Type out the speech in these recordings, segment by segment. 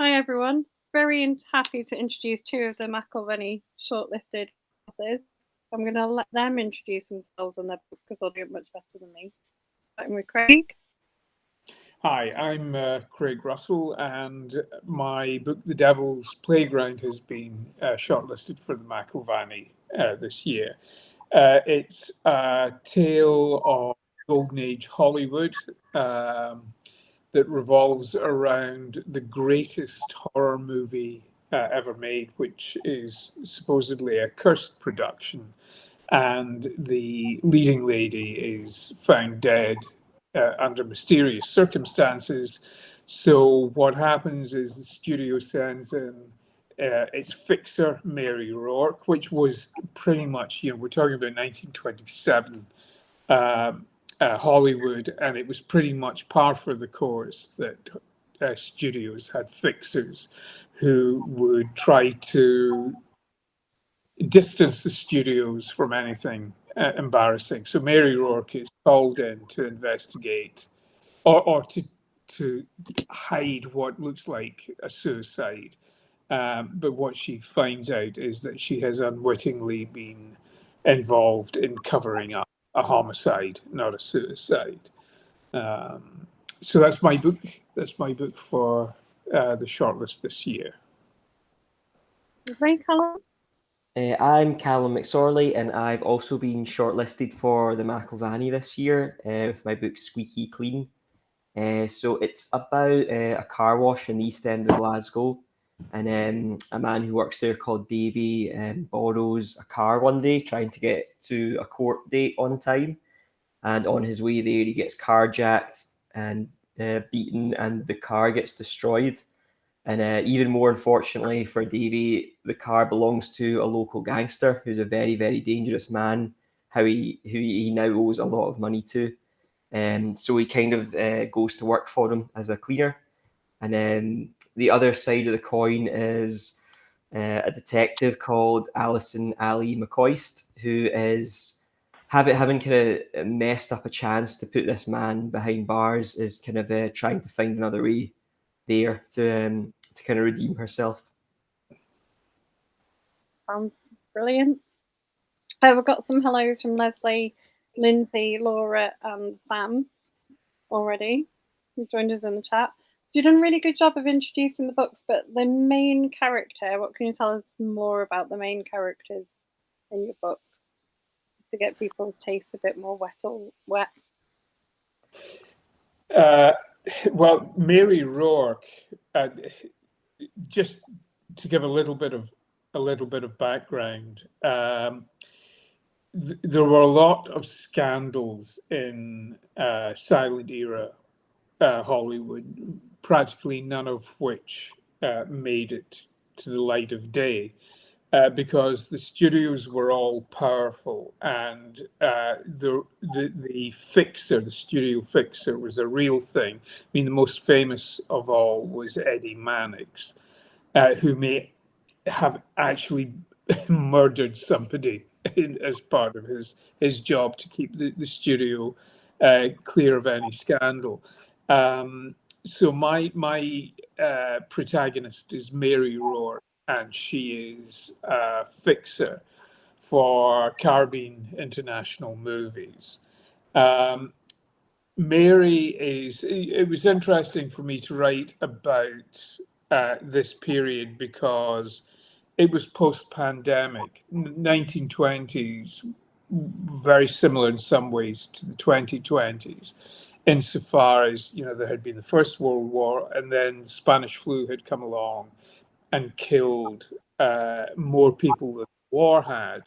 Hi everyone. Very happy to introduce two of the Mcilvanney shortlisted authors. I'm going to let them introduce themselves and their books because they'll do it much better than me. Starting with Craig. Hi, I'm Craig Russell, and my book, The Devil's Playground, has been shortlisted for the Mcilvanney this year. It's a tale of Golden Age Hollywood that revolves around the greatest horror movie ever made, which is supposedly a cursed production. And the leading lady is found dead under mysterious circumstances. So what happens is the studio sends in its fixer, Mary Rourke, which was pretty much, we're talking about 1927 Hollywood, and it was pretty much par for the course that studios had fixers who would try to distance the studios from anything embarrassing. So Mary Rourke is called in to investigate or to hide what looks like a suicide. But what she finds out is that she has unwittingly been involved in covering up a homicide, not a suicide. So that's my book. That's my book for the shortlist this year. Right, Callum? I'm Callum McSorley, and I've also been shortlisted for the Mcilvanney this year with my book Squeaky Clean. So it's about a car wash in the East End of Glasgow, and a man who works there called Davy borrows a car one day trying to get to a court date on time, and on his way there he gets carjacked and beaten, and the car gets destroyed. And even more unfortunately for Davy, the car belongs to a local gangster who's a very, very dangerous man, who he now owes a lot of money to. So he kind of goes to work for him as a cleaner. And then the other side of the coin is a detective called Alison Ali McCoist, who is having kind of messed up a chance to put this man behind bars, is kind of trying to find another way there to kind of redeem herself. Sounds brilliant. We've got some hellos from Leslie, Lindsay, Laura, and Sam already, who joined us in the chat. So you've done a really good job of introducing the books, but the main character, what can you tell us more about the main characters in your books? Just to get people's tastes a bit more wet. Well, Mary Rourke, just to give a little bit of background, there were a lot of scandals in silent era Hollywood, practically none of which made it to the light of day. Because the studios were all powerful, and the fixer, the studio fixer, was a real thing. I mean, the most famous of all was Eddie Mannix, who may have actually murdered somebody as part of his job to keep the studio clear of any scandal. So my protagonist is Mary Rourke, and she is a fixer for Caribbean International Movies. Mary is, it was interesting for me to write about this period because it was post-pandemic, 1920s, very similar in some ways to the 2020s, insofar as, there had been the First World War, and then the Spanish flu had come along and killed more people than the war had.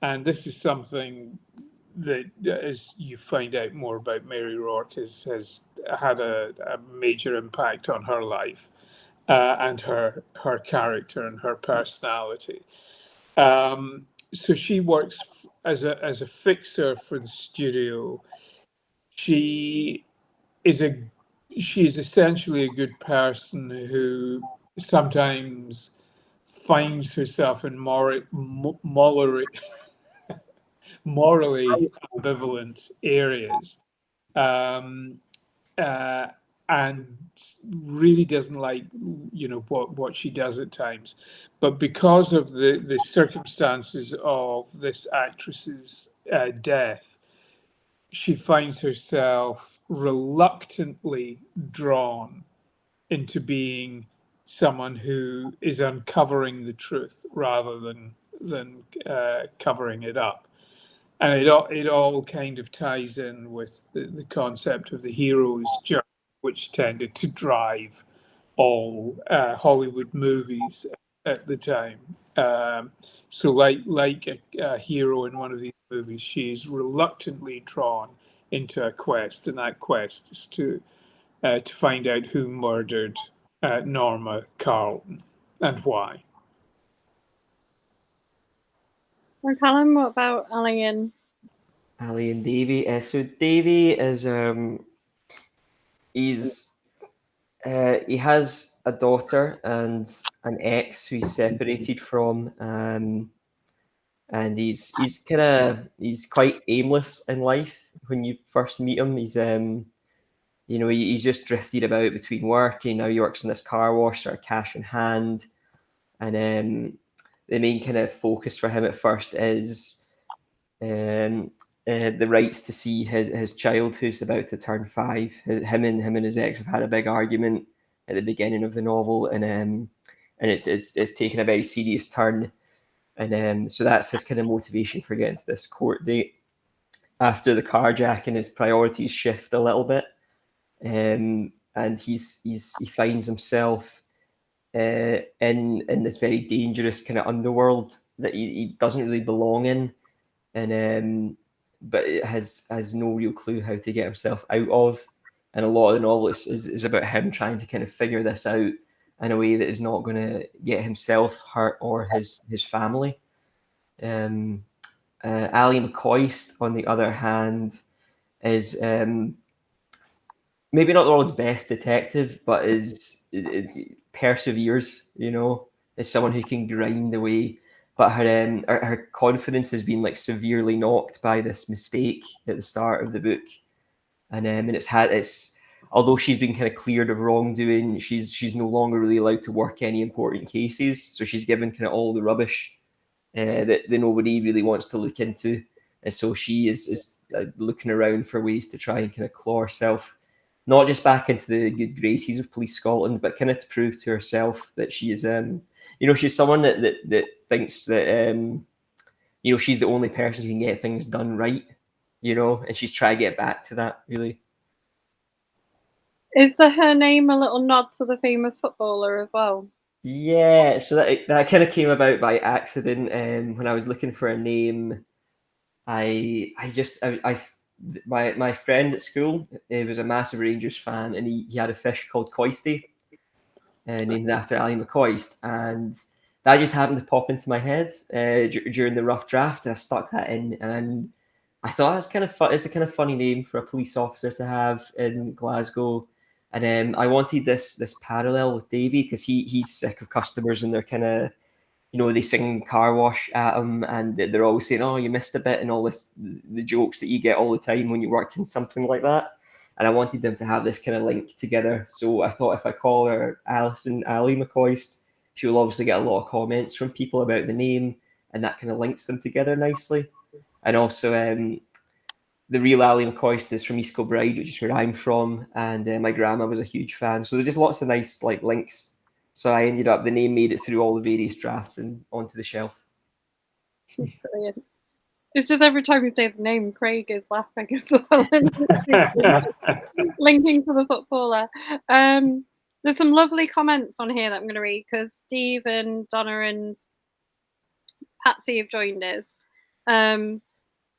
And this is something that, as you find out more about Mary Rourke, has had a major impact on her life and her character and her personality. So she works as a fixer for the studio. She is essentially a good person who sometimes finds herself in morally ambivalent areas. and really doesn't like, what she does at times. But because of the circumstances of this actress's death, she finds herself reluctantly drawn into being someone who is uncovering the truth rather than covering it up. And it all kind of ties in with the concept of the hero's journey, which tended to drive all Hollywood movies at the time. So, like a hero in one of these movies, she's reluctantly drawn into a quest, and that quest is to find out who murdered Norma Carlton and why. And Callum, what about Ali and Ali and Davy. So Davy is he's he has a daughter and an ex who he's separated from, and he's quite aimless in life. When you first meet him, he's just drifted about between work. Now he works in this car wash, sort of cash in hand, and the main kind of focus for him at first is um, the rights to see his child who's about to turn 5. Him and his ex have had a big argument at the beginning of the novel, and it's taken a very serious turn, and so that's his kind of motivation for getting to this court date. After the carjacking, his priorities shift a little bit, and he finds himself in this very dangerous kind of underworld that he doesn't really belong in, and but it has no real clue how to get himself out of. And a lot of the novel is about him trying to kind of figure this out in a way that is not going to get himself hurt or his family. Ali McCoist, on the other hand, is maybe not the world's best detective, but is perseveres. Is someone who can grind away. But her confidence has been like severely knocked by this mistake at the start of the book, and it's although she's been kind of cleared of wrongdoing, she's no longer really allowed to work any important cases. So she's given kind of all the rubbish that nobody really wants to look into, and so she is looking around for ways to try and kind of claw herself not just back into the good graces of Police Scotland, but kind of to prove to herself that she is, she's someone that thinks that, she's the only person who can get things done right, and she's trying to get back to that, really. is her name a little nod to the famous footballer as well? Yeah, so that kind of came about by accident. When I was looking for a name, my friend at school, he was a massive Rangers fan, and he had a fish called Coisty, named after Ali McCoist, and that just happened to pop into my head during the rough draft, and I stuck that in, and I thought it was kind of fun. It's a kind of funny name for a police officer to have in Glasgow, and I wanted this parallel with Davy because he's sick of customers and they're kind of, they sing car wash at him and they're always saying, "Oh, you missed a bit," and all the jokes that you get all the time when you work in something like that. And I wanted them to have this kind of link together. So I thought if I call her Alison Ali McCoist, she will obviously get a lot of comments from people about the name, and that kind of links them together nicely. And also, the real Ali McCoist is from East Kilbride, which is where I'm from, and my grandma was a huge fan. So there's just lots of nice like links. So I ended up, the name made it through all the various drafts and onto the shelf. Brilliant. It's just every time you say the name, Craig is laughing as well, linking to the footballer. There's some lovely comments on here that I'm going to read because Steve and Donna and Patsy have joined us.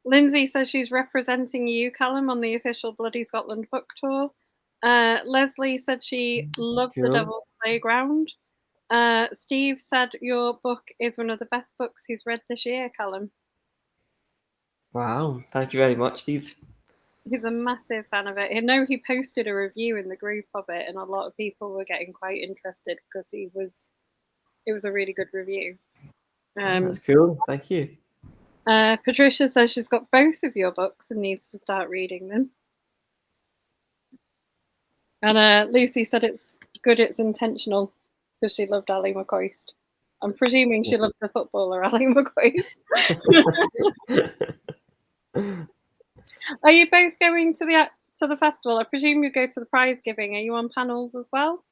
Lindsay says she's representing you, Callum, on the official Bloody Scotland book tour. Leslie said she loved Cool. The Devil's Playground. Steve said your book is one of the best books he's read this year, Callum. Wow, thank you very much, Steve. He's a massive fan of it. I know he posted a review in the group of it, and a lot of people were getting quite interested because it was a really good review. That's cool. Thank you. Patricia says she's got both of your books and needs to start reading them. And Lucy said it's good, it's intentional, because she loved Ali McCoist. I'm presuming she loved the footballer Ali McCoist. Are you both going to the festival? I presume you go to the prize giving. Are you on panels as well?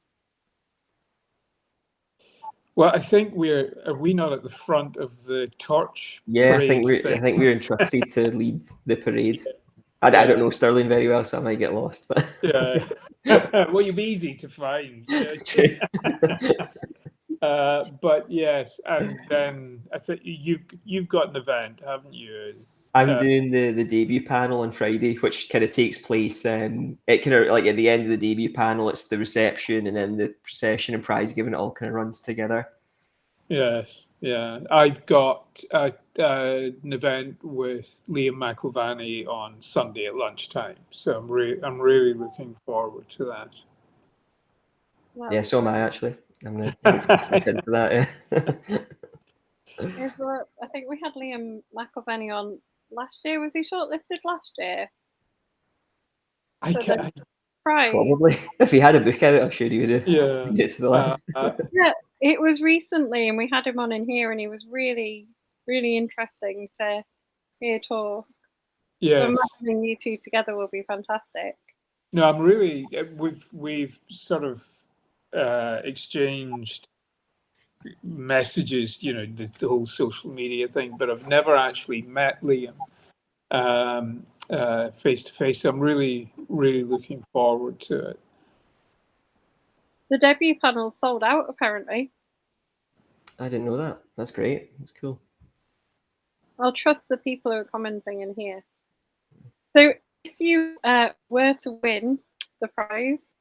Well, I think are we not at the front of the torch Yeah, parade I think we're entrusted to lead the parade. I don't know Stirling very well, so I might get lost. But yeah. Well, you'll be easy to find. But yes, and then I think you've got an event, haven't you? I'm doing the debut panel on Friday, which kind of takes place. It kind of like at the end of the debut panel, it's the reception, and then the procession and prize giving. It all kind of runs together. Yes, yeah. I've got an event with Liam Mcilvanney on Sunday at lunchtime, so I'm really looking forward to that. Well, Yeah, so am I actually. I'm gonna hopefully slip into that. I think we had Liam McIlvanney on last year. Was he shortlisted last year? Probably. If he had a book out, I'm sure he would have made it to the last. Yeah, it was recently, and we had him on in here, and he was really, really interesting to hear talk. Yes. So imagining you two together will be fantastic. No, I'm really. We've sort of exchanged messages, the whole social media thing, but I've never actually met Liam face to face. I'm really, really looking forward to it. The debut panel sold out, apparently. I didn't know that. That's great. That's cool. I'll trust the people who are commenting in here. So if you were to win the prize,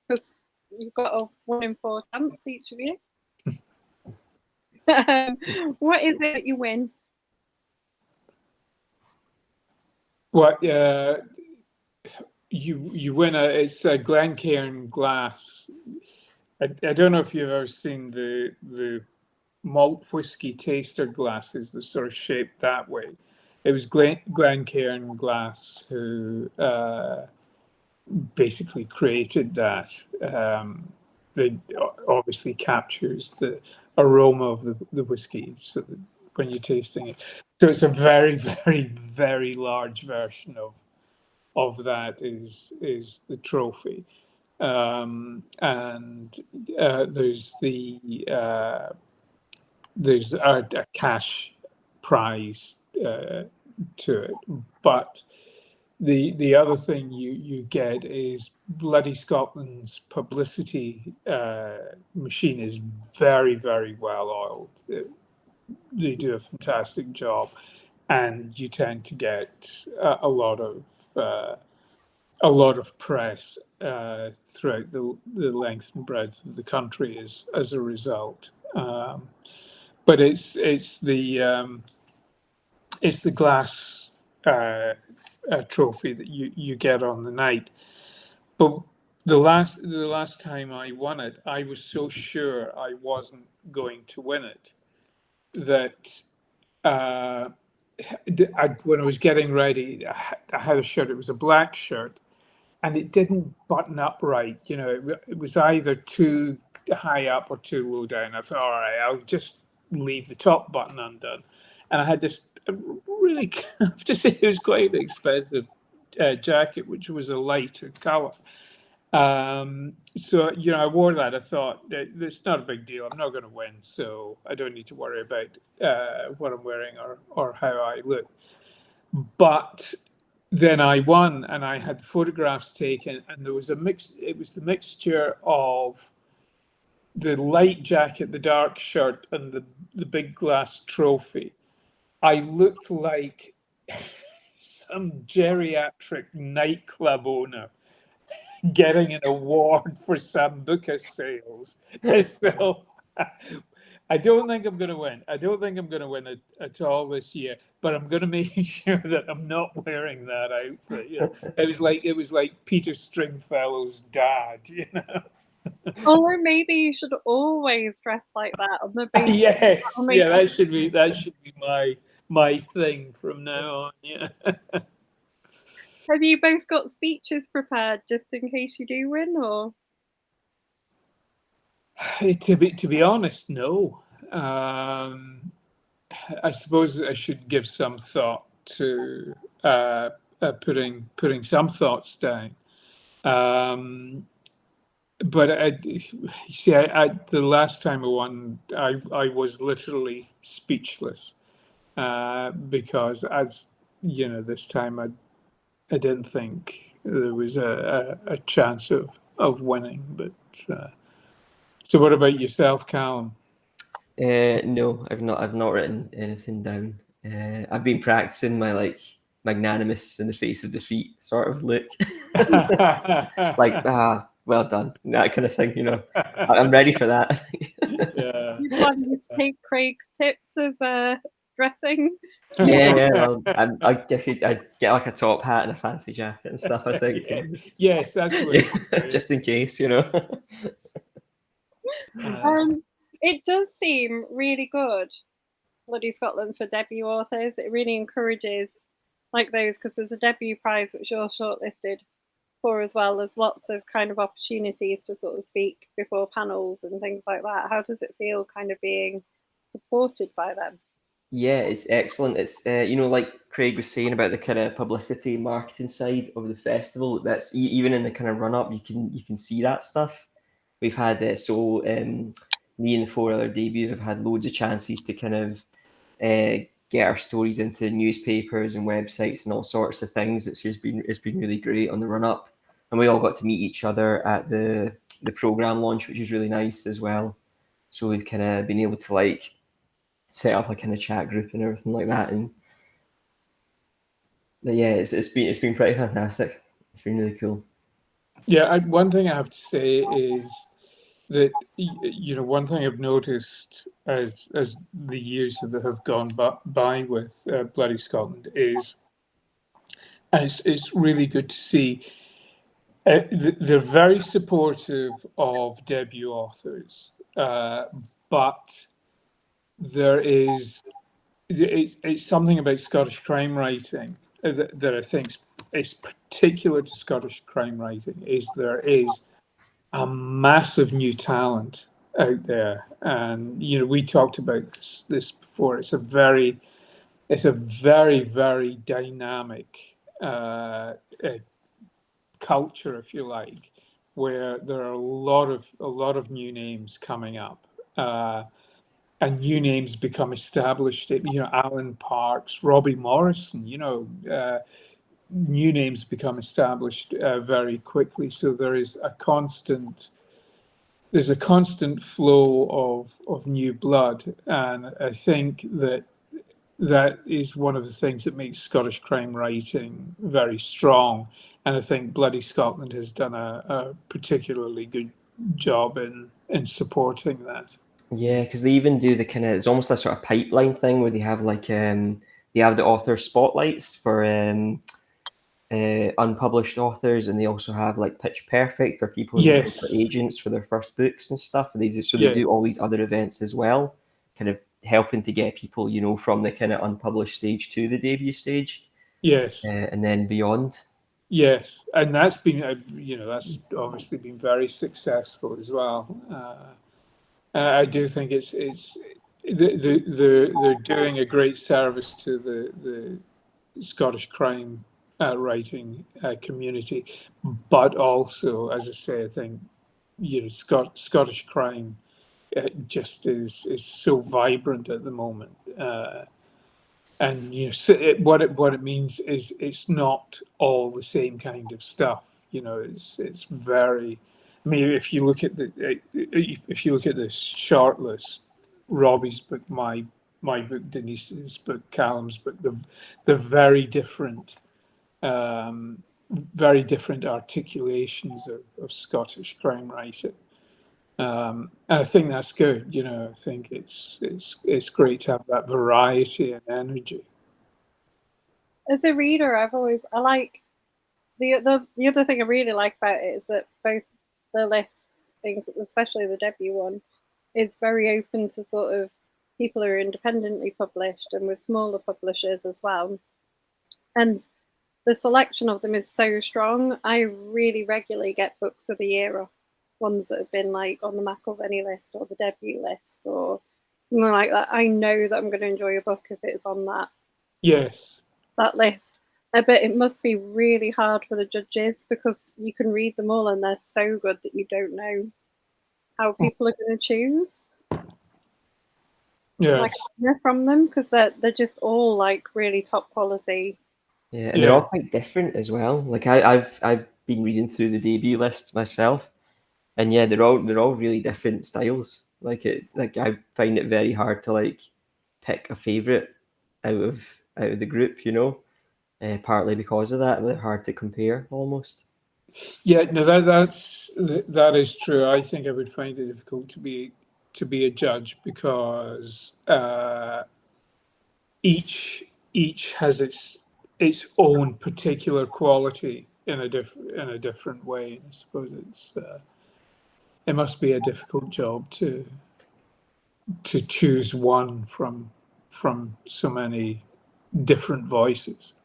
because you've got a 1 in 4 chance, each of you, what is it that you win? What you win it's a Glencairn glass. I don't know if you've ever seen the malt whiskey taster glasses that sort of shaped that way. It was Glencairn glass who basically created that. They obviously captures the aroma of the whiskey, so that when you're tasting it. So it's a very, very, very large version of that is the trophy, and there's there's a cash prize to it, but the other thing you get is Bloody Scotland's publicity machine is very, very well oiled. They do a fantastic job, and you tend to get a lot of press throughout the length and breadth of the country as a result. But it's the glass trophy that you get on the night. But the last time I won it, I was so sure I wasn't going to win it that when I was getting ready, I had a shirt. It was a black shirt, and it didn't button up right. It was either too high up or too low down. I thought, all right, I'll just leave the top button undone. And I had this really, I have to say, it was quite an expensive jacket, which was a lighter color. So, I wore that. I thought, it's not a big deal. I'm not going to win, so I don't need to worry about what I'm wearing or how I look. But then I won, and I had photographs taken, and there was it was the mixture of the light jacket, the dark shirt, and the big glass trophy. I looked like some geriatric nightclub owner getting an award for Sambuca sales. So I don't think I'm going to win. I don't think I'm going to win at all this year. But I'm going to make sure that I'm not wearing that outfit. It was like Peter Stringfellow's dad. Or maybe you should always dress like that on the basis. Yes, that should be my thing from now on. Yeah. Have you both got speeches prepared just in case you do win, or? To be honest, no. I suppose I should give some thought to putting some thoughts down. But the last time I won, I was literally speechless because, as you know, this time I didn't think there was a chance of winning. But so, what about yourself, Callum? No, I've not written anything down. I've been practicing my like magnanimous in the face of defeat sort of look. Like, well done, that kind of thing, you know. I'm ready for that. Yeah. You planning to take Craig's tips of dressing? Yeah, well, I'd get like a top hat and a fancy jacket and stuff, I think. Yeah. Yes, that's the way. Yeah, just in case, you know. It does seem really good, Bloody Scotland, for debut authors. It really encourages like those, because there's a debut prize which you're shortlisted for as well. There's lots of kind of opportunities to sort of speak before panels and things like that. How does it feel kind of being supported by them? Yeah, it's excellent. It's you know, like Craig was saying about the kind of publicity and marketing side of the festival. That's even in the kind of run up, you can see that stuff. We've had me and the four other debuts have had loads of chances to kind of get our stories into newspapers and websites and all sorts of things. It's been really great on the run up, and we all got to meet each other at the program launch, which is really nice as well. So we've kind of been able to like set up a kind of chat group and everything like that. And yeah, it's been pretty fantastic. It's been really cool. Yeah, one thing I have to say is that one thing I've noticed as the years have gone by with Bloody Scotland is, and it's really good to see. They're very supportive of debut authors, but there is it's something about Scottish crime writing that I think is particular to Scottish crime writing. Is there is a massive new talent out there, and we talked about this before. It's a very dynamic culture, if you like, where there are a lot of new names coming up. And new names become established. Alan Parks, Robbie Morrison. New names become established very quickly. So there's a constant flow of new blood, and I think that is one of the things that makes Scottish crime writing very strong. And I think Bloody Scotland has done a particularly good job in supporting that. Yeah, because they even do the kind of it's almost a sort of pipeline thing where they have like they have the author spotlights for unpublished authors, and they also have like Pitch Perfect for people looking for Yes, agents for their first books and stuff. They yes, do all these other events as well, kind of helping to get people from the kind of unpublished stage to the debut stage, yes. and then beyond. Yes, and that's been, that's obviously been very successful as well. I do think they're doing a great service to the Scottish crime writing community, but also, as I say, I think Scottish crime just is so vibrant at the moment. And what it means is it's not all the same kind of stuff. It's very. I mean, if you look at the shortlist, Robbie's book, my book, Denise's book, Callum's book, they're very different articulations of Scottish crime writing. And I think that's good. I think it's great to have that variety and energy. As a reader, I like the other thing I really like about it is that both the lists, especially the debut one, is very open to sort of people who are independently published and with smaller publishers as well. And the selection of them is so strong. I really regularly get books of the year off ones that have been like on the Mcilvanney list or the debut list or something like that. I know that I'm going to enjoy a book if it's on that Yes. list. But it must be really hard for the judges because you can read them all and they're so good that you don't know how people are going to choose. Yes. Like from them because they're just all like really top quality. Yeah, and they're all quite different as well. Like I've been reading through the debut list myself, and yeah, they're all really different styles. Like I find it very hard to like pick a favorite out of the group, you know. Partly because of that, they're hard to compare almost. Yeah, no, that is true. I think I would find it difficult to be a judge because each has its own particular quality in a different way. I suppose it must be a difficult job to choose one from so many different voices.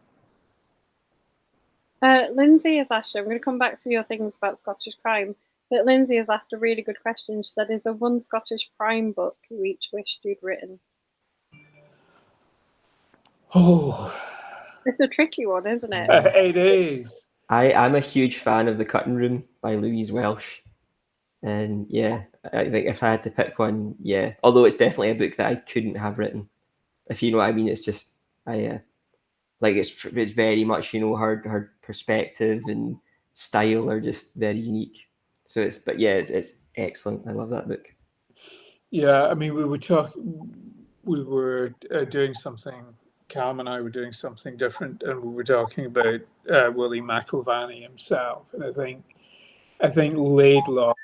Lindsay has asked you, I'm going to come back to your things about Scottish crime, but Lindsay has asked a really good question. She said, is there one Scottish crime book you each wished you'd written? Oh, It's a tricky one, isn't it? it is. I'm a huge fan of The Cutting Room by Louise Welsh. And yeah, I think if I had to pick one, yeah. Although it's definitely a book that I couldn't have written, if you know what I mean. It's just like it's very much, you know, her perspective and style are just very unique. So it's excellent. I love that book. Yeah, I mean, we were doing something. Callum and I were doing something different, and we were talking about Willie Mcilvanney himself. And I think Laidlaw,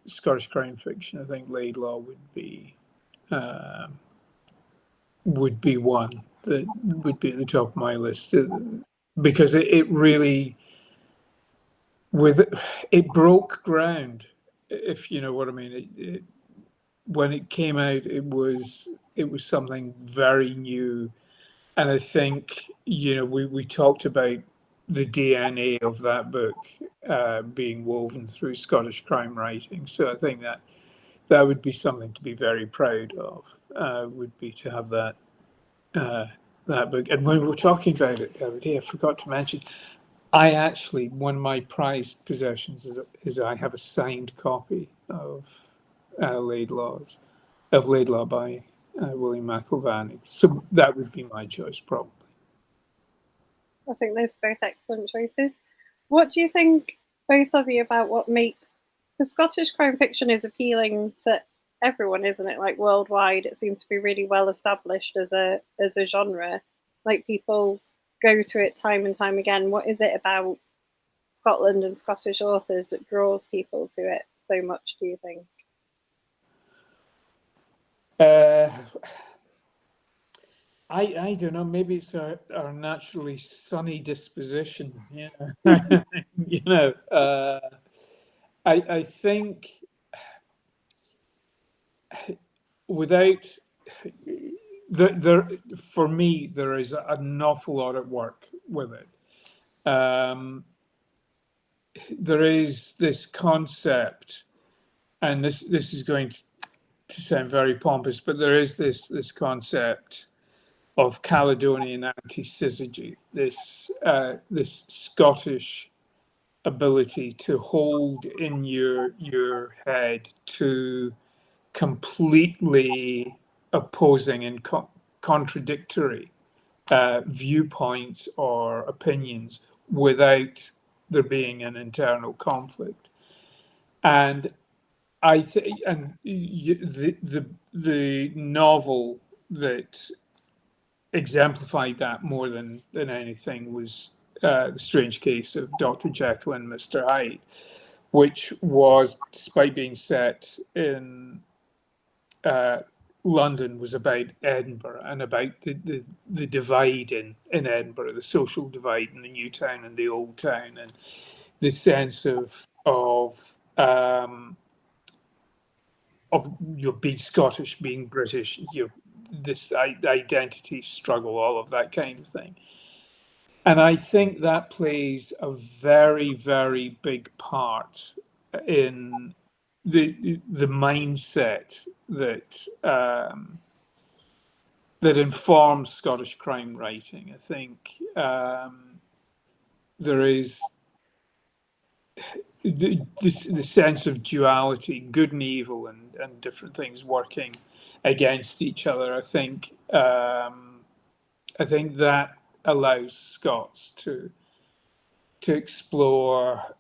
Scottish crime fiction. I think Laidlaw would be one that would be at the top of my list because it really it broke ground, if you know what I mean. When it came out, it was something very new, and I think we talked about the DNA of that book being woven through Scottish crime writing. So I think that would be something to be very proud of. Would be to have that book. And when we were talking about it the other day, I forgot to mention I actually one of my prized possessions is I have a signed copy of Laidlaw by William Mcilvanney. So that would be my choice, probably. I think those are both excellent choices. What do you think, both of you, about what makes the Scottish crime fiction is appealing to everyone, isn't it? Like worldwide, it seems to be really well established as a genre. Like people go to it time and time again. What is it about Scotland and Scottish authors that draws people to it so much, do you think? I don't know. Maybe it's our naturally sunny disposition. Yeah, you know. I think without there for me there is an awful lot of work with it. There is this concept, and this is going to sound very pompous, but there is this concept of Caledonian anti-syzygy, this Scottish ability to hold in your head two completely opposing and contradictory viewpoints or opinions without there being an internal conflict. And I think, and the novel that exemplified that more than anything was The Strange Case of Dr. Jekyll and Mr. Hyde, which was, despite being set in London, was about Edinburgh and about the divide in Edinburgh, the social divide in the new town and the old town, and the sense of being Scottish, being British, this identity struggle, all of that kind of thing. And I think that plays a very, very big part in the mindset that that informs Scottish crime writing. I think there is the sense of duality, good and evil, and different things working against each other. I think that allows Scots to explore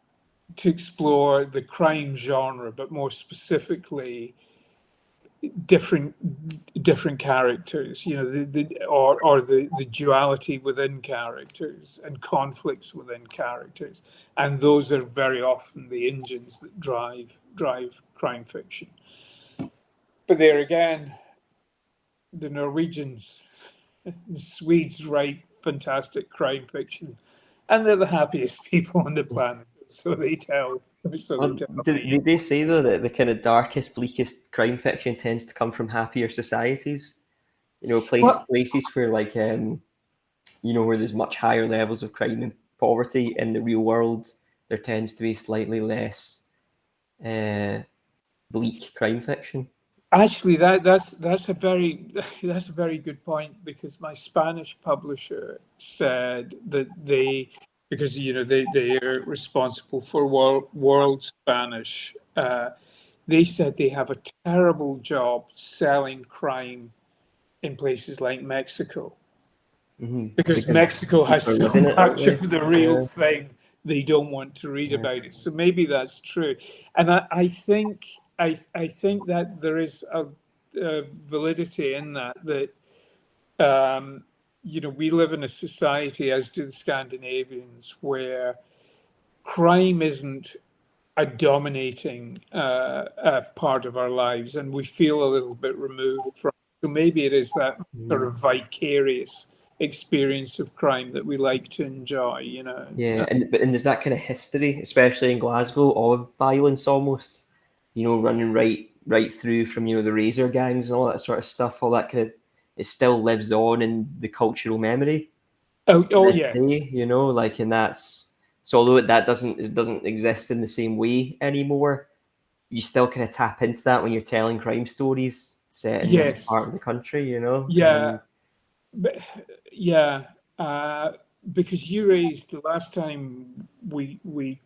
to explore the crime genre, but more specifically different different characters. You know, or the duality within characters and conflicts within characters, and those are very often the engines that drive crime fiction. But there again, the Norwegians, the Swedes write fantastic crime fiction, and they're the happiest people on the planet. So they tell. So they Well, tell they say though that the kind of darkest, bleakest crime fiction tends to come from happier societies. You know, Well, places where like where there's much higher levels of crime and poverty in the real world, there tends to be slightly less uh, bleak crime fiction. actually, that's a very that's a very good point, because my Spanish publisher said that because they are responsible for world Spanish. They said they have a terrible job selling crime in places like Mexico, because Because Mexico has people are so living it, aren't much they? of the real Yeah, thing they don't want to read yeah. about it. So maybe that's true, and I think that there is a validity in that we live in a society, as do the Scandinavians, where crime isn't a dominating part of our lives, and we feel a little bit removed from. So maybe it is that sort of vicarious experience of crime that we like to enjoy. Yeah, and there's that kind of history, especially in Glasgow, of violence almost. You know, running right through from the razor gangs and all that sort of stuff. All that kind of it still lives on in the cultural memory to Oh this yes, day. You know, like and that's so although it doesn't exist in the same way anymore, you still kind of tap into that when you're telling crime stories set in this part yes, of the country. You know, yeah, but yeah, because you raised the last time we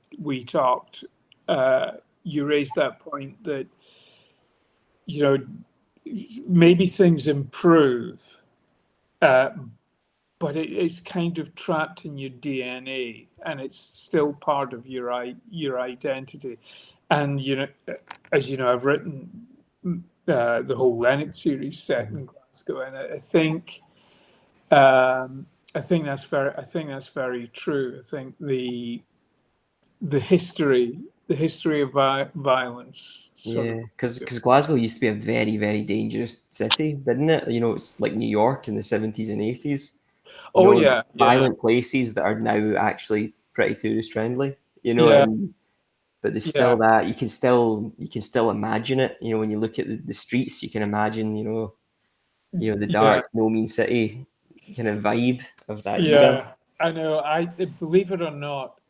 talked, you raised that point that you know maybe things improve, uh, but it's kind of trapped in your DNA, and it's still part of your identity. And as you know, I've written the whole Lennox series set in Glasgow, and I think that's very true. I think the history of violence sort of. yeah, because Glasgow used to be a very, very dangerous city, didn't it? You know, it's like New York in the 70s and 80s. You Oh know, yeah, yeah, violent places that are now actually pretty tourist friendly. You know, yeah, and but there's still yeah, that you can still imagine it. You know, when you look at the streets, you can imagine. The yeah, dark, no mean city kind of vibe of that era. yeah. I know. I believe it or not,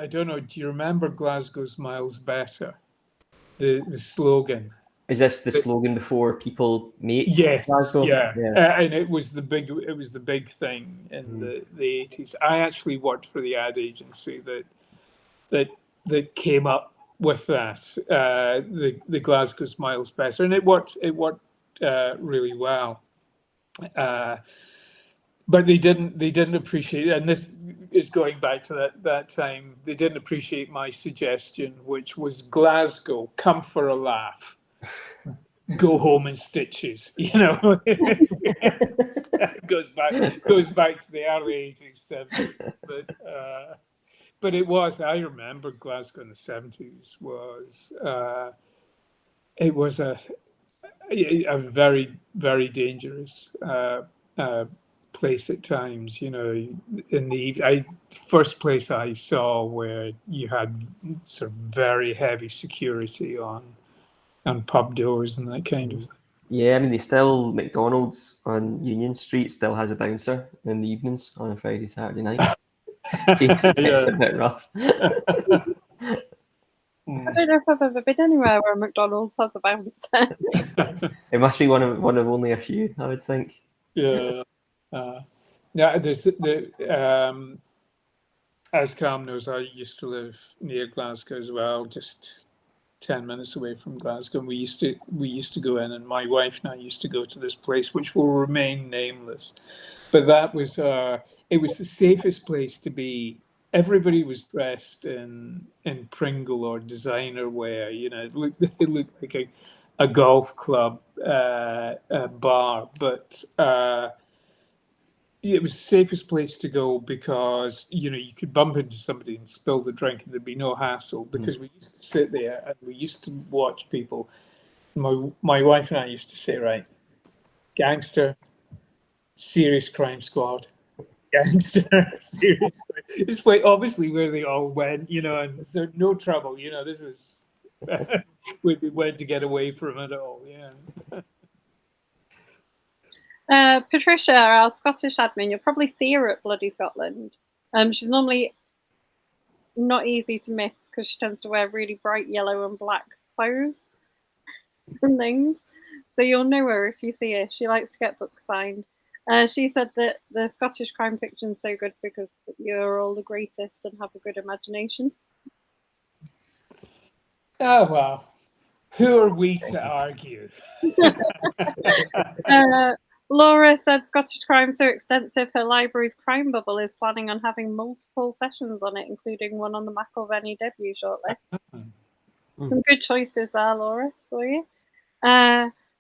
I don't know. Do you remember Glasgow's Miles Better? The slogan. Is this the slogan before people make Yes, Glasgow? yeah, Yeah. and it was the big thing in the 80s. I actually worked for the ad agency that that came up with that, the Glasgow Smiles Better, and it worked really well. Uh, but they didn't appreciate, and this is going back to that time. They didn't appreciate my suggestion, which was Glasgow, come for a laugh, go home in stitches. Goes back to the early 80s, 70s. But it was, I remember Glasgow in the 70s it was a very, very dangerous place at times. In the first place I saw where you had sort of very heavy security on pub doors and that kind of thing. Yeah, I mean, they still McDonald's on Union Street still has a bouncer in the evenings on a Friday, Saturday night. case it gets a bit rough. I don't know if I've ever been anywhere where McDonald's has a bouncer. It must be one of only a few, I would think. Yeah. Yeah, there's as Callum knows, I used to live near Glasgow as well, just 10 minutes away from Glasgow. And we used to go in, and my wife and I used to go to this place, which will remain nameless. But that was it was the safest place to be. Everybody was dressed in Pringle or designer wear. You know, it looked like a golf club bar, but it was the safest place to go because you could bump into somebody and spill the drink and there'd be no hassle, because we used to sit there and we used to watch people. My wife and I used to say, right, gangster, serious crime squad, gangster, serious crime. This way, obviously, where they all went, and so no trouble. This is we went to get away from it all. Yeah. Patricia, our Scottish admin, you'll probably see her at Bloody Scotland. She's normally not easy to miss because she tends to wear really bright yellow and black clothes and things. So you'll know her if you see her. She likes to get books signed. She said that the Scottish crime fiction is so good because you're all the greatest and have a good imagination. Oh, well, who are we to argue? Laura said Scottish crime so extensive, her library's crime bubble is planning on having multiple sessions on it, including one on the Mcilvanney debut shortly. Some good choices there, Laura, for you.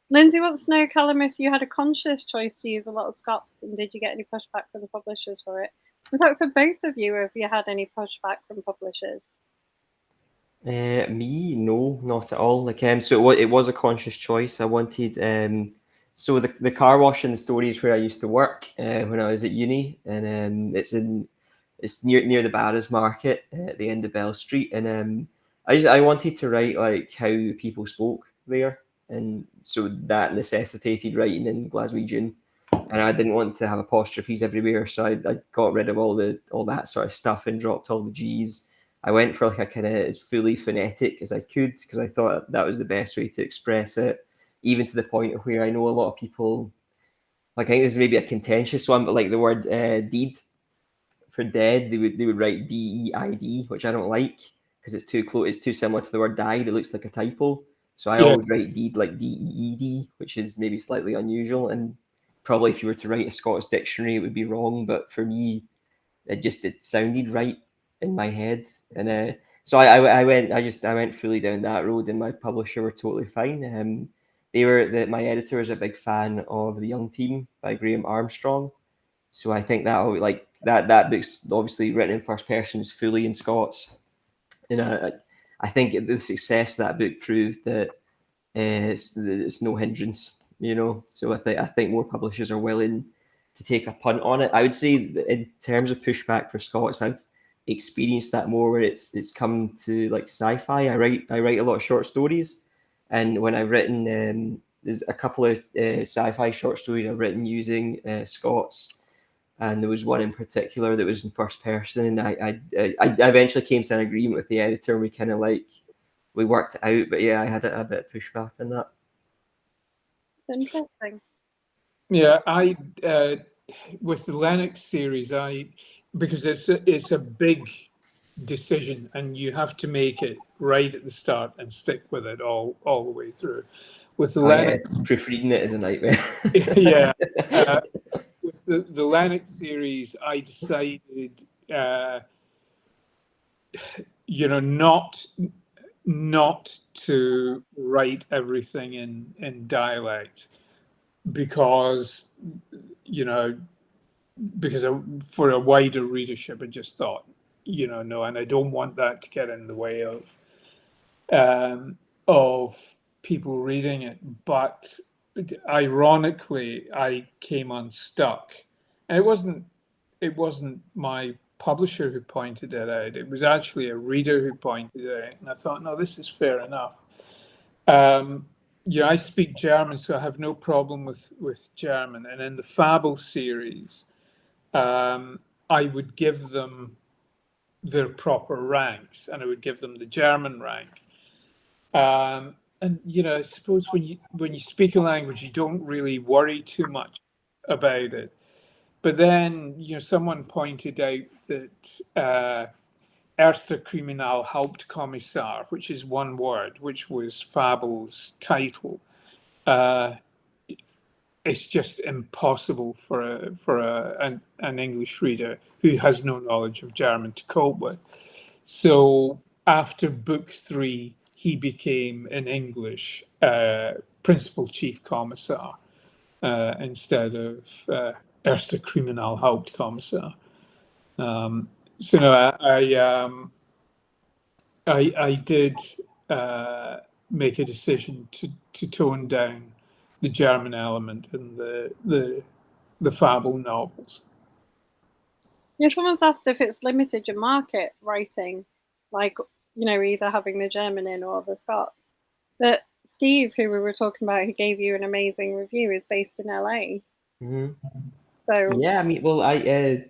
Lindsay wants to know, Callum, if you had a conscious choice to use a lot of Scots, and did you get any pushback from the publishers for it? In fact, for both of you, have you had any pushback from publishers? Me, no, not at all. So it was a conscious choice. I wanted so the car wash in the story is where I used to work when I was at uni, and it's near the Barras Market at the end of Bell Street, and I wanted to write like how people spoke there, and so that necessitated writing in Glaswegian, and I didn't want to have apostrophes everywhere, so I got rid of all that sort of stuff and dropped all the G's. I went for like a kind of as fully phonetic as I could because I thought that was the best way to express it, even to the point of where I know a lot of people, like I think this is maybe a contentious one, but like the word deed for dead, they would write DEID, which I don't like because it's too close, it's too similar to the word died. It looks like a typo. So I always write deed like DEED, which is maybe slightly unusual. And probably if you were to write a Scots dictionary, it would be wrong. But for me, it sounded right in my head, and so I went fully down that road, and my publisher were totally fine. My editor is a big fan of The Young Team by Graham Armstrong, so I think that book's obviously written in first person, is fully in Scots, and I think the success of that book proved that it's no hindrance, So I think more publishers are willing to take a punt on it. I would say that in terms of pushback for Scots, I've experienced that more where it's come to like sci-fi. I write a lot of short stories, and when I've written, there's a couple of sci-fi short stories I've written using Scots, and there was one in particular that was in first person, and I eventually came to an agreement with the editor, and we worked it out. But yeah, I had a bit of pushback on that. It's interesting. Yeah, I with the Lennox series, because it's a big decision, and you have to make it right at the start and stick with it all the way through. With the Lennox, proofreading it is a nightmare. yeah, with the Lennox series, I decided, not to write everything in dialect because for a wider readership, I just thought, no, and I don't want that to get in the way of people reading it. But ironically, I came unstuck, and it wasn't my publisher who pointed it out. It was actually a reader who pointed it out, and I thought, no, this is fair enough. I speak German, so I have no problem with German. And in the Fable series, I would give them their proper ranks, and I would give them the German rank. And I suppose when you speak a language, you don't really worry too much about it. But then, someone pointed out that Erster Kriminalhauptkommissar, which is one word, which was Fabel's title, it's just impossible for an English reader who has no knowledge of German to cope with. So after book 3, he became in English Principal Chief Commissar instead of Erster Kriminalhauptkommissar. So no, I did make a decision to tone down the German element in the Fable novels. Yeah, someone's asked if it's limited your market writing, like, either having the German in or the Scots. But Steve, who we were talking about, who gave you an amazing review, is based in LA. Mm-hmm. So yeah, I mean, well, I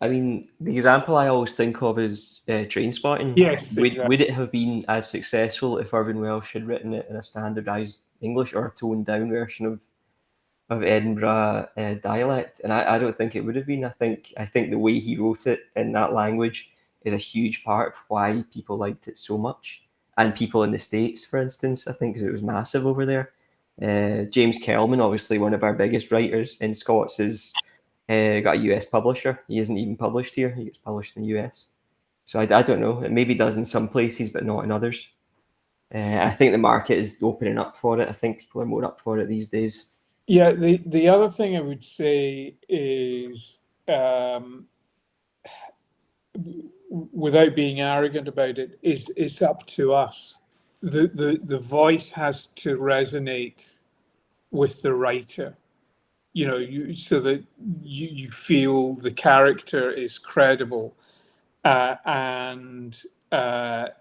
mean, the example I always think of is Trainspotting. Yes, Would exactly. it have been as successful if Irvin Welsh had written it in a standardized English or a toned down version of Edinburgh dialect? And I don't think it would have been. I think the way he wrote it in that language is a huge part of why people liked it so much. And people in the States, for instance, I think, because it was massive over there. James Kelman, obviously one of our biggest writers in Scots, is got a US publisher. He isn't even published here. He gets published in the US. So I don't know. It maybe does in some places, but not in others. I think the market is opening up for it. I think people are more up for it these days. Yeah, the other thing I would say is, without being arrogant about it, is it's up to us. The voice has to resonate with the writer, so that you feel the character is credible, and that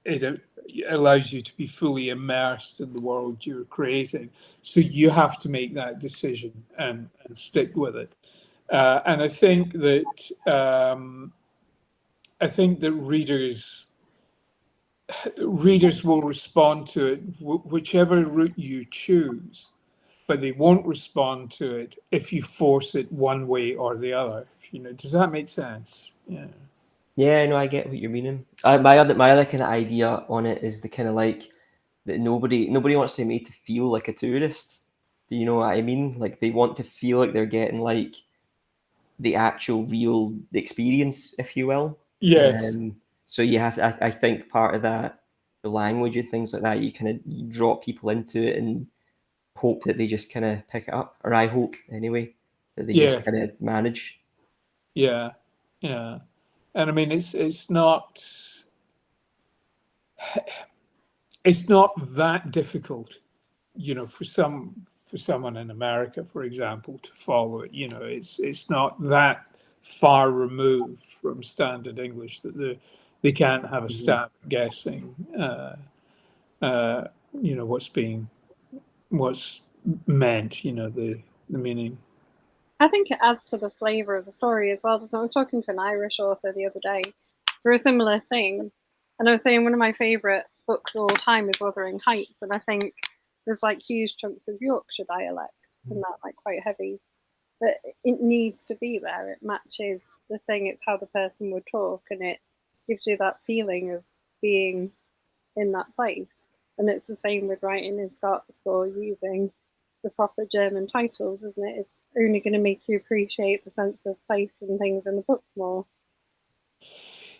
it allows you to be fully immersed in the world you're creating. So you have to make that decision and stick with it. And I think that readers will respond to it whichever route you choose, but they won't respond to it if you force it one way or the other. Does that make sense? Yeah. Yeah, no, I get what you're meaning. My other kind of idea on it is the kind of like that nobody wants to be made to feel like a tourist. Do you know what I mean? Like they want to feel like they're getting like the actual real experience, if you will. Yes. So you have I think part of that, the language and things like that, you drop people into it and hope that they just kind of pick it up, or I hope anyway that they just Yes. kind of manage. Yeah. Yeah. And I mean, it's not that difficult, for someone in America, for example, to follow it. It's not that far removed from standard English that they can't have a stab at guessing, what's meant, the meaning. I think it adds to the flavour of the story as well. I was talking to an Irish author the other day for a similar thing, and I was saying one of my favourite books of all time is Wuthering Heights, and I think there's like huge chunks of Yorkshire dialect and that, like, quite heavy. But it needs to be there. It matches the thing. It's how the person would talk, and it gives you that feeling of being in that place. And it's the same with writing in Scots or using the proper German titles, isn't it? It's only going to make you appreciate the sense of place and things in the book more.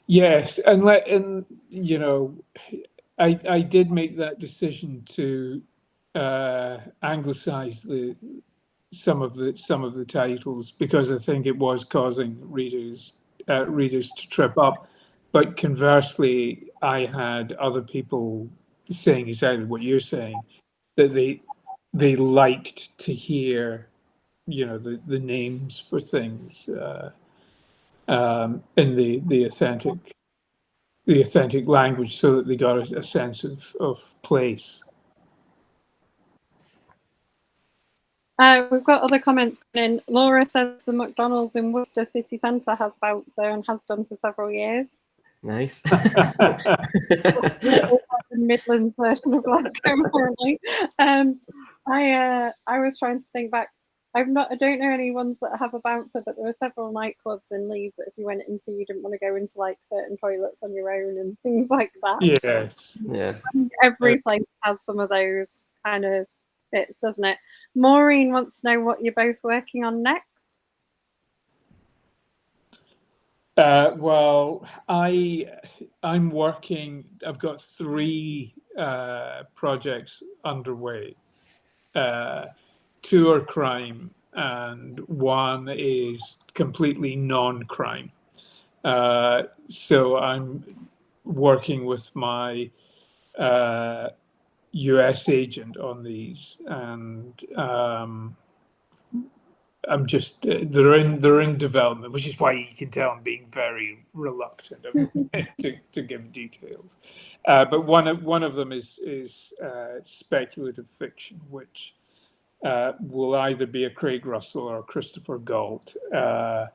Yes, and I did make that decision to anglicize some of the titles because I think it was causing readers to trip up. But conversely, I had other people saying exactly what you're saying, that they liked to hear, the names for things in the authentic language, so that they got a sense of place. We've got other comments coming in. Laura says the McDonald's in Worcester city centre has bouncer and has done for several years. Nice. The Midlands version of Glasgow, apparently. I was trying to think back. I don't know any ones that have a bouncer, but there were several nightclubs in Leeds that if you went into, you didn't want to go into like certain toilets on your own and things like that. Yes. Yeah. Every place has some of those kind of bits, doesn't it? Maureen wants to know what you're both working on next. Well, I'm working. I've got 3 projects underway. 2 are crime, and 1 is completely non-crime. So I'm working with my US agent on these, and I'm just they're in development, which is why you can tell I'm being very reluctant to give details. But one of them is speculative fiction, which will either be a Craig Russell or a Christopher Galt. But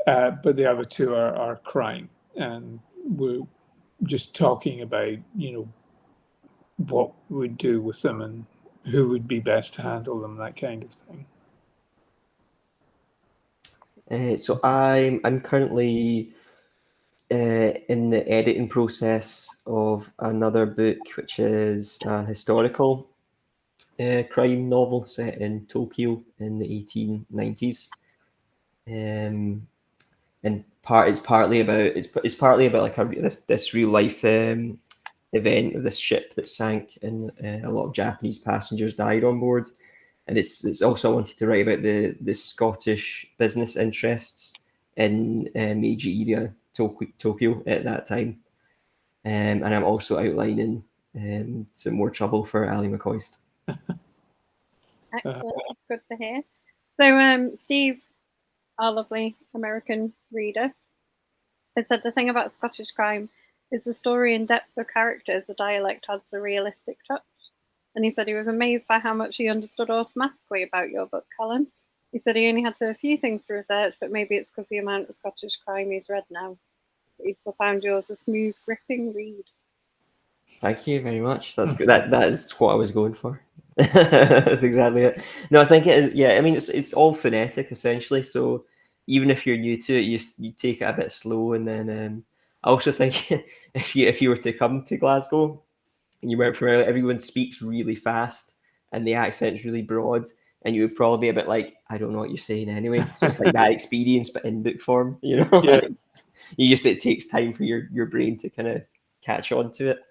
the other 2 are crime, and we're just talking about what we'd do with them and who would be best to handle them, that kind of thing. So I'm currently in the editing process of another book, which is a historical crime novel set in Tokyo in the 1890s. And it's partly about like this real life event of this ship that sank, and a lot of Japanese passengers died on board. And it's also I wanted to write about the Scottish business interests in Meiji era Tokyo at that time. And I'm also outlining some more trouble for Ali McCoist. Excellent, that's good to hear. So, Steve, our lovely American reader, has said the thing about Scottish crime is the story and depth of characters. The dialect adds a realistic touch. And he said he was amazed by how much he understood automatically about your book, Callum. He said he only had to do a few things to research, but maybe it's because the amount of Scottish crime he's read now. But he still found yours a smooth, gripping read. Thank you very much. That's good. That is what I was going for. That's exactly it. No, I think it is. Yeah, I mean it's all phonetic essentially. So even if you're new to it, you take it a bit slow, and then I also think if you were to come to Glasgow and you weren't familiar, everyone speaks really fast and the accent's really broad, and you would probably be a bit like, I don't know what you're saying anyway. So it's like that experience, but in book form. You know, Yeah. like, it takes time for your brain to kind of catch on to it.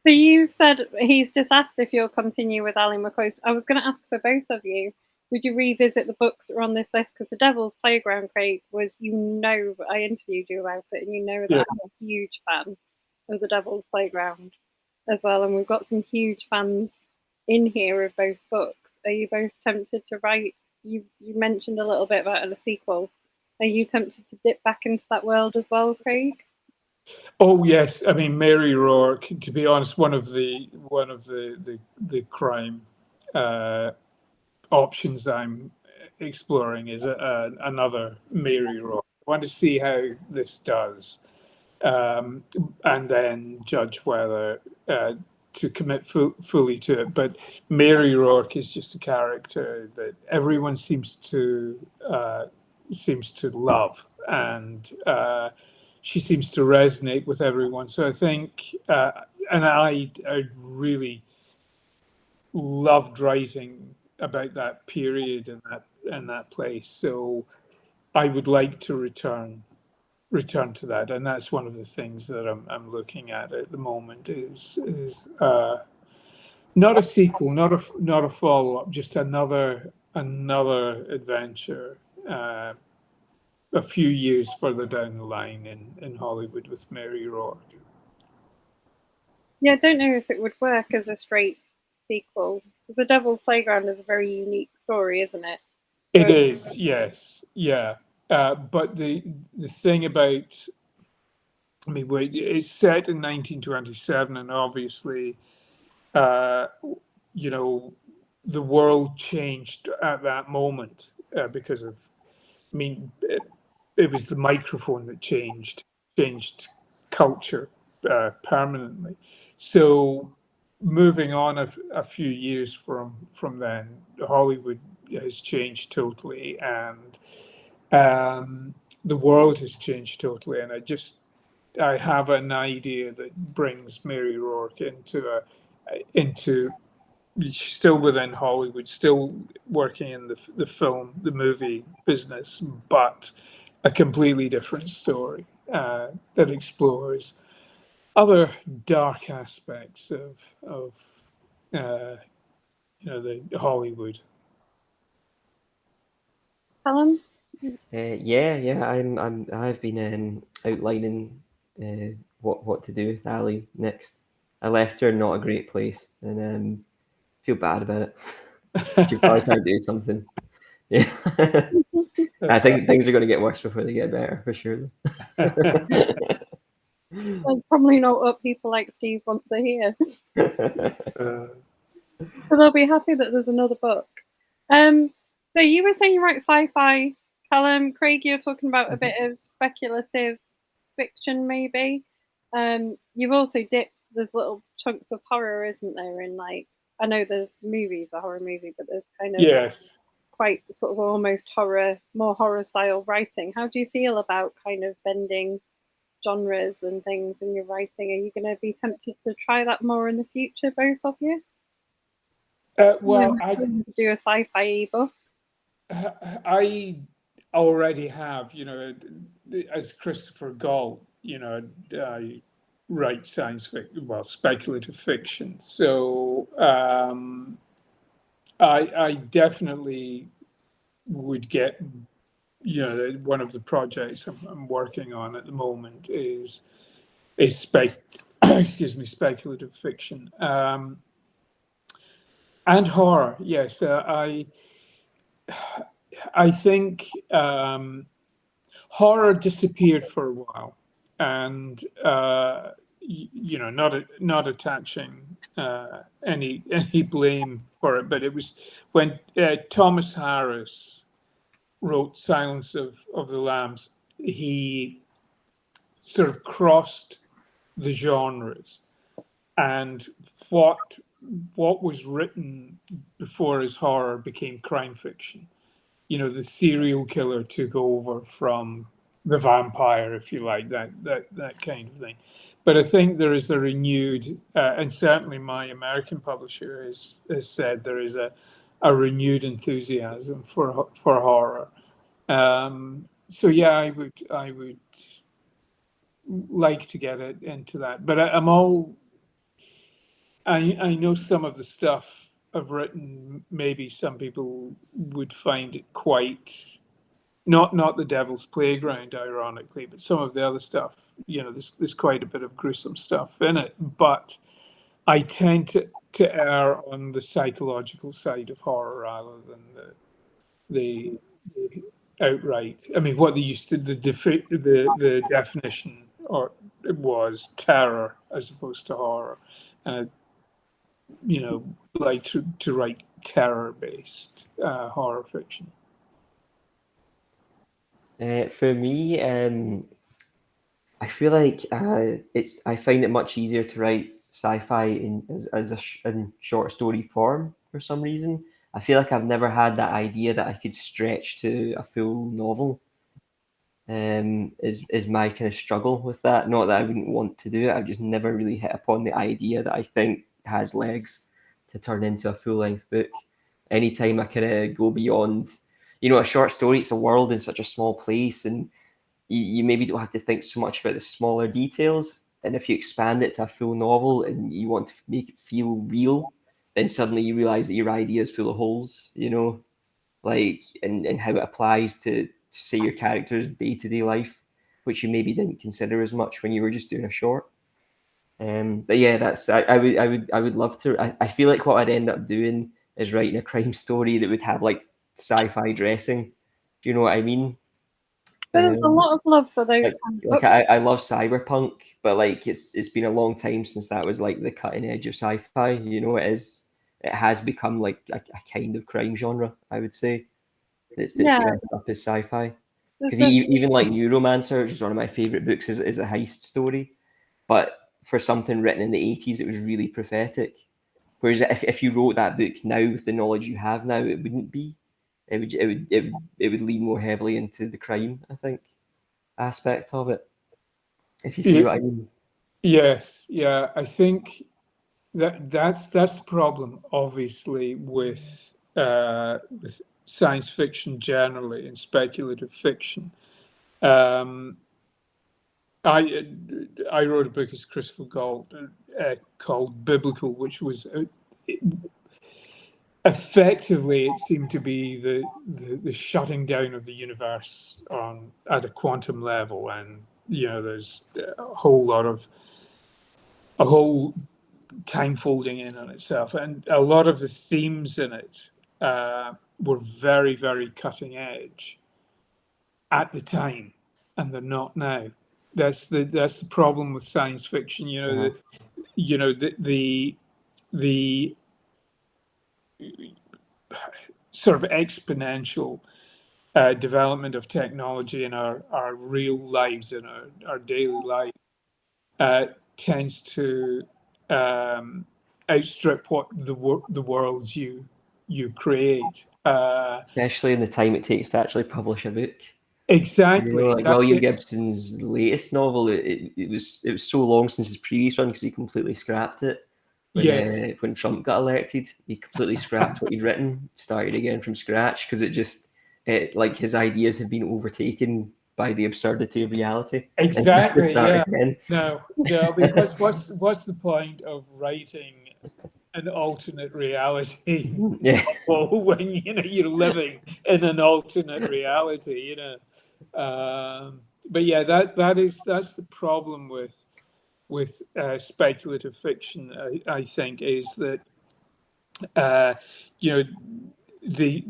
So you said he's just asked if you'll continue with Ali McCoist. I was going to ask for both of you. Would you revisit the books that are on this list? Because The Devil's Playground, Craig, was, I interviewed you about it, and that I'm a huge fan of The Devil's Playground as well. And we've got some huge fans in here of both books. Are you both tempted to write? You mentioned a little bit about a sequel. Are you tempted to dip back into that world as well, Craig? Oh yes, I mean Mary Rourke. To be honest, one of the crime options I'm exploring is another Mary Rourke. I want to see how this does, and then judge whether to commit fully to it. But Mary Rourke is just a character that everyone seems to love, and she seems to resonate with everyone. So I think, and I really loved writing about that period and that place. So I would like to return to that, and that's one of the things that I'm looking at the moment is not a sequel, not a follow up, just another adventure. A few years further down the line in Hollywood with Mary Rourke. Yeah, I don't know if it would work as a straight sequel. Because The Devil's Playground is a very unique story, isn't it? It is, yes, yeah. But the thing about, I mean, it's set in 1927, and obviously, you know, the world changed at that moment because of, I mean, it was the microphone that changed culture permanently. So moving on a few years from then, Hollywood has changed totally, and the world has changed totally. And I have an idea that brings Mary Rourke into still within Hollywood, still working in the film, the movie business, but a completely different story that explores other dark aspects of the Hollywood. Callum? Yeah. I've been outlining what to do with Ali next. I left her in not a great place, and feel bad about it. Should probably try to do something. Yeah, I think things are going to get worse before they get better, for sure. That's probably not what people like Steve want to hear. So they'll be happy that there's another book. So you were saying you write sci-fi, Callum. Craig, you're talking about a bit of speculative fiction, maybe. You've also dipped. There's little chunks of horror, isn't there? In like, I know the movie's a horror movie, but there's kind of Yes. quite sort of almost horror, more horror style writing. How do you feel about kind of bending genres and things in your writing? Are you going to be tempted to try that more in the future, both of you? Well, Do a sci-fi book. I already have, as Christopher Galt, I write science fiction, well, speculative fiction. So I definitely would get, one of the projects I'm working on at the moment is excuse me, speculative fiction and horror. Yes, I think horror disappeared for a while, and not attaching any blame for it, but it was when Thomas Harris wrote Silence of the Lambs, he sort of crossed the genres, and what was written before as horror became crime fiction. The serial killer took over from the vampire, if you like, that kind of thing. But I think there is a renewed, and certainly my American publisher has said there is a renewed enthusiasm for horror. So yeah, I would like to get it into that. But I know some of the stuff I've written, maybe some people would find it quite not the Devil's Playground, ironically, but some of the other stuff. There's quite a bit of gruesome stuff in it, but I tend to err on the psychological side of horror rather than the outright. I mean, what they used to the definition or it was terror as opposed to horror, and like to write terror-based horror fiction. For me, I feel like I find it much easier to write sci-fi in short story form for some reason. I feel like I've never had that idea that I could stretch to a full novel. Is my kind of struggle with that. Not that I wouldn't want to do it. I've just never really hit upon the idea that I think has legs to turn into a full length book. Anytime I kind of go beyond, a short story, it's a world in such a small place, and you maybe don't have to think so much about the smaller details. And if you expand it to a full novel and you want to make it feel real, then suddenly you realize that your idea is full of holes, like and how it applies to say your character's day-to-day life, which you maybe didn't consider as much when you were just doing a short. But yeah, that's I would love to. I feel like what I'd end up doing is writing a crime story that would have like sci-fi dressing. Do you know what I mean? There's a Um, lot of love for those like kinds of like books. I love cyberpunk, but like it's been a long time since that was like the cutting edge of sci-fi. It is. it has become like a kind of crime genre, I would say. It's Yeah, dressed up as sci-fi. there's Because definitely even like Neuromancer, which is one of my favorite books, is a heist story. But for something written in the 80s, it was really prophetic. Whereas if you wrote that book now with the knowledge you have now, it wouldn't be. It would lean more heavily into the crime, I think, aspect of it. If you see what I mean. Yes, yeah, I think that's the problem, obviously, with science fiction generally and speculative fiction. Um, I wrote a book as Christopher Galt called Biblical, which was effectively it seemed to be the shutting down of the universe on at a quantum level, and there's a whole time folding in on itself, and a lot of the themes in it were very, very cutting edge at the time, and they're not now. That's the problem with science fiction. Uh-huh. The sort of exponential development of technology in our real lives, in our daily life, tends to outstrip what the worlds you create. Especially in the time it takes to actually publish a book. Exactly. Like William Gibson's latest novel, it was so long since his previous one because he completely scrapped it. Yes. When Trump got elected, he completely scrapped what he'd written, started again from scratch because like his ideas had been overtaken by the absurdity of reality. Exactly. Yeah. Again. No. Because what's the point of writing an alternate reality Yeah. novel when you're living in an alternate reality? But yeah, that's the problem with speculative fiction. I think is that you know the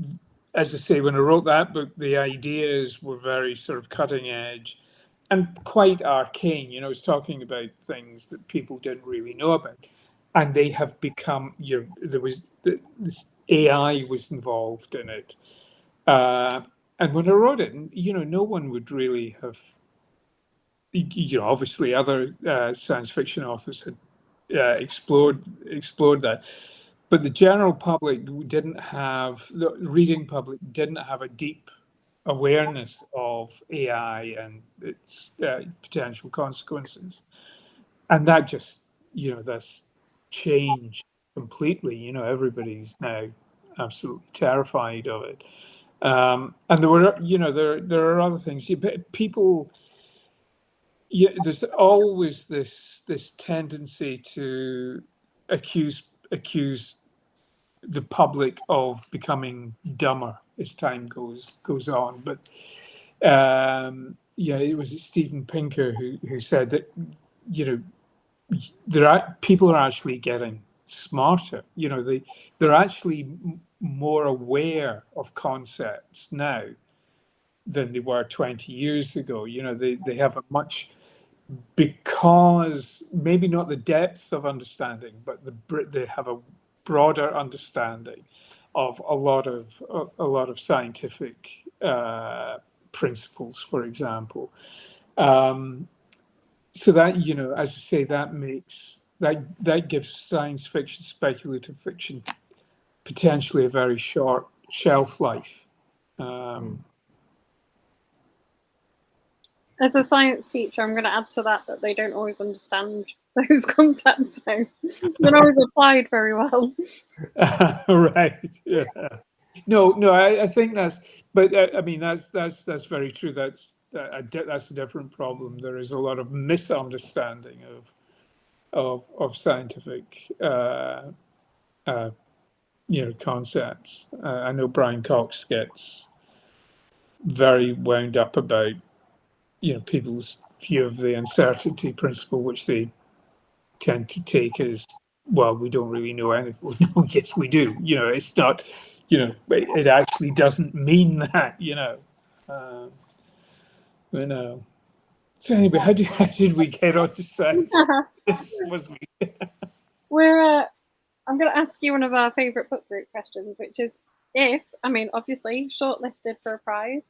as I say, when I wrote that book, the ideas were very sort of cutting edge and quite arcane. It's talking about things that people didn't really know about, and they have become. There was this AI was involved in it, and when I wrote it, no one would really have. Obviously, other science fiction authors had explored that, but the general public the reading public didn't have a deep awareness of AI and its potential consequences, and that just that's changed completely. Everybody's now absolutely terrified of it, and there were there are other things. People, there's always this tendency to accuse the public of becoming dumber as time goes on. But it was Steven Pinker who said that people are actually getting smarter. They're actually more aware of concepts now than they were 20 years ago. They have a much, because maybe not the depth of understanding, but they have a broader understanding of a lot of scientific principles, for example. So that as I say, that gives science fiction, speculative fiction, potentially a very short shelf life. As a science teacher, I'm going to add to that they don't always understand those concepts, so they're not always applied very well. Right. Yeah. No. I think but I mean that's very true. That's a different problem. There is a lot of misunderstanding of scientific concepts. I know Brian Cox gets very wound up about people's view of the uncertainty principle, which they tend to take as, well, we don't really know anything. Well, no, yes, we do. It's not. It actually doesn't mean that. But no. So anyway, how did we get on to science? This was me. We're I'm going to ask you one of our favourite book group questions, which is obviously shortlisted for a prize.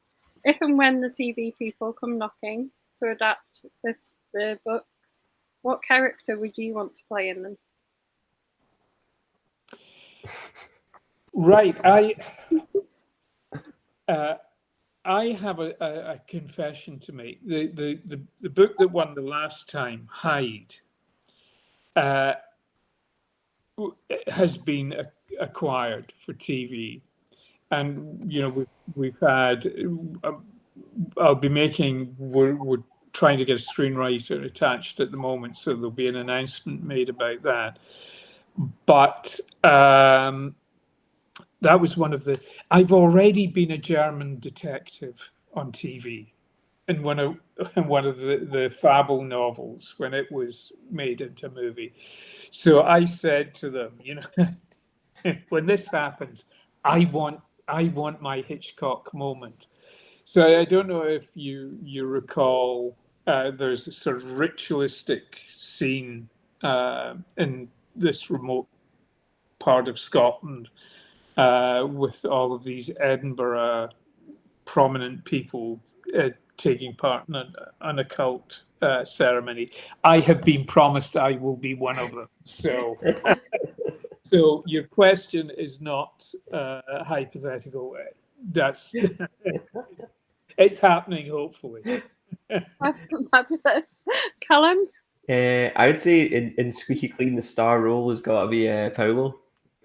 If and when the TV people come knocking to adapt the books, what character would you want to play in them? Right. I have a confession to make. The book that won the last time, Hyde, has been acquired for TV, and we've had. I'll be making. We're trying to get a screenwriter attached at the moment, so there'll be an announcement made about that. But that was one of the. I've already been a German detective on TV, in one of the Fable novels when it was made into a movie. So I said to them, when this happens, I want my Hitchcock moment. So I don't know if you recall, there's a sort of ritualistic scene in this remote part of Scotland with all of these Edinburgh prominent people taking part in an occult ceremony. I have been promised I will be one of them. So, so your question is not hypothetical. That's it's happening. Hopefully. Fabulous. Callum? I would say in Squeaky Clean, the star role has got to be Paolo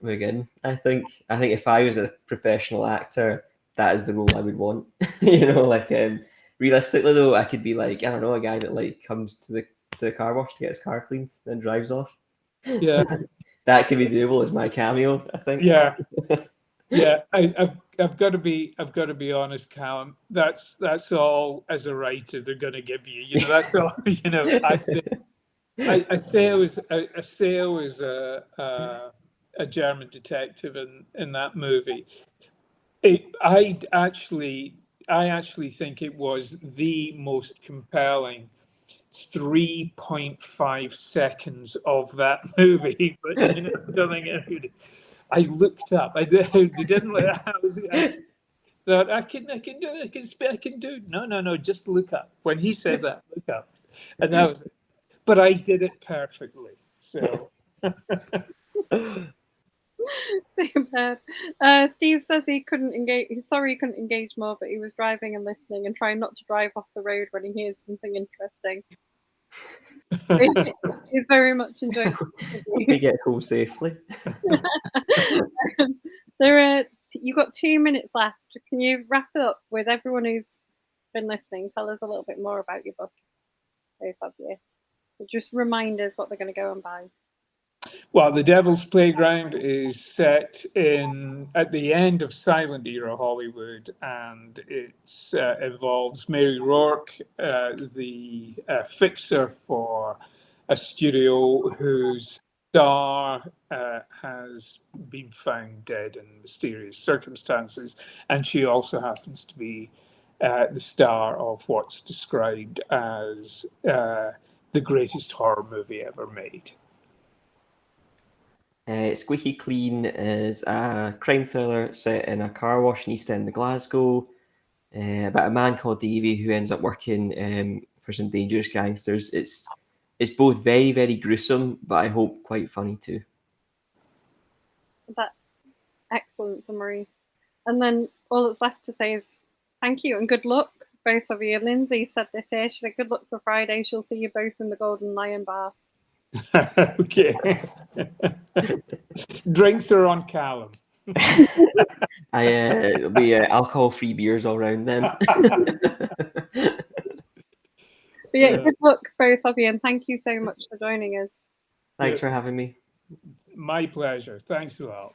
again. I think if I was a professional actor, that is the role I would want. Realistically though, I could be like, I don't know, a guy that like comes to the car wash to get his car cleaned, then drives off. Yeah. That could be doable as my cameo, I think. Yeah. Yeah, I've got to be honest, Callum. That's all as a writer they're going to give you. That's all. I say I was a German detective in that movie. I actually think it was the most compelling 3.5 seconds of that movie. But I don't think I looked up. They didn't. I thought I can do. No. Just look up. When he says that, look up, and that was it. But I did it perfectly. So. Superb. Steve says he couldn't engage. He's sorry he couldn't engage more, but he was driving and listening and trying not to drive off the road when he hears something interesting. He's very much enjoying. We get home safely. You've got 2 minutes left. Can you wrap it up with everyone who's been listening? Tell us a little bit more about your book, both of you. Just remind us what they're going to go and buy. Well, The Devil's Playground is set at the end of silent era Hollywood, and it involves Mary Rourke, the fixer for a studio whose star has been found dead in mysterious circumstances, and she also happens to be the star of what's described as the greatest horror movie ever made. Squeaky Clean is a crime thriller set in a car wash in East End of Glasgow about a man called Davey who ends up working for some dangerous gangsters. It's both very, very gruesome, but I hope quite funny too. That's excellent summary. And then all that's left to say is thank you and good luck, both of you. Lindsay said this here. She said good luck for Friday. She'll see you both in the Golden Lion Bar. Okay. Drinks are on Callum. It'll be alcohol-free beers all round then. But yeah, good luck, both of you, and thank you so much for joining us. Thanks for having me. My pleasure. Thanks a lot.